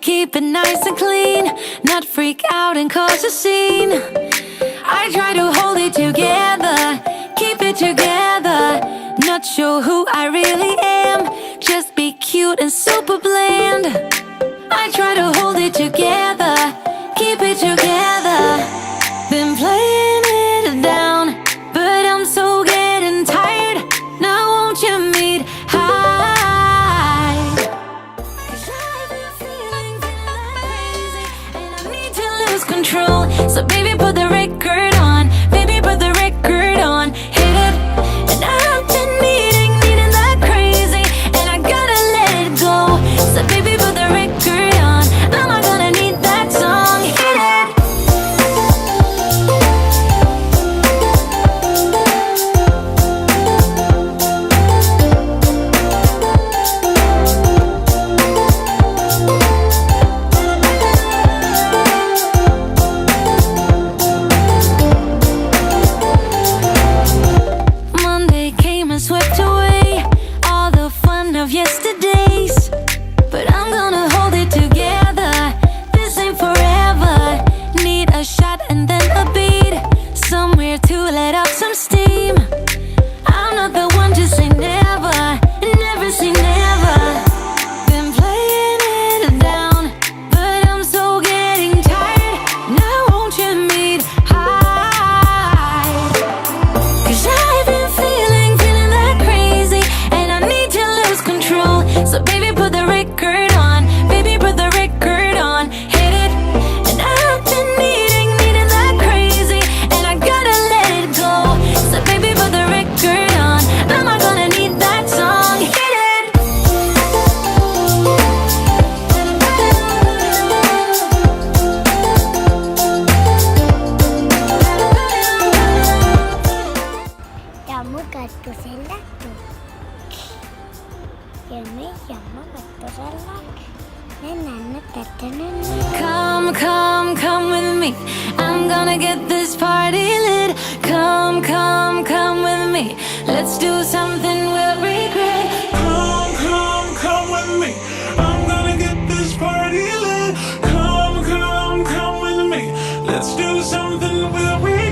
keep it nice and clean, not freak out and cause a scene. I try to hold it together, keep it together, not sure who I really am, just be cute and super bland. I try to hold it together, keep it together, been playing it down, but I'm so getting tired. Now won't you meet high? 'Cause I've been feeling crazy, and I need to lose control. So baby, put the record on, baby, put the record on, hit it. And I've been needing that crazy, and I gotta let it go. So baby, put the record on, I'm not gonna need that song, hit it. Monday came and swept away all the fun of yesterdays, but I'm gonna hold it together. This ain't forever. Need a shot and then a beat, somewhere to let off some steam. I'm not the one to say never, never say never. Been playing it down, but I'm so getting tired. Now won't you meet high? 'Cause I've been feeling that crazy, and I need to lose control. So baby, put the record on, baby, put the record on, hit it. And I've been needing that crazy, and I gotta let it go. So baby, put the record on, I'm not gonna need that song, hit it. llamo Gattusellato. Io mi chiamo Gattusellato. Come, come, come with me, I'm gonna get this party lit. Come, come, come with me, let's do something we'll regret. Come, come, come with me. I'm gonna get this party lit. Come, come, come with me. Let's do something we'll regret.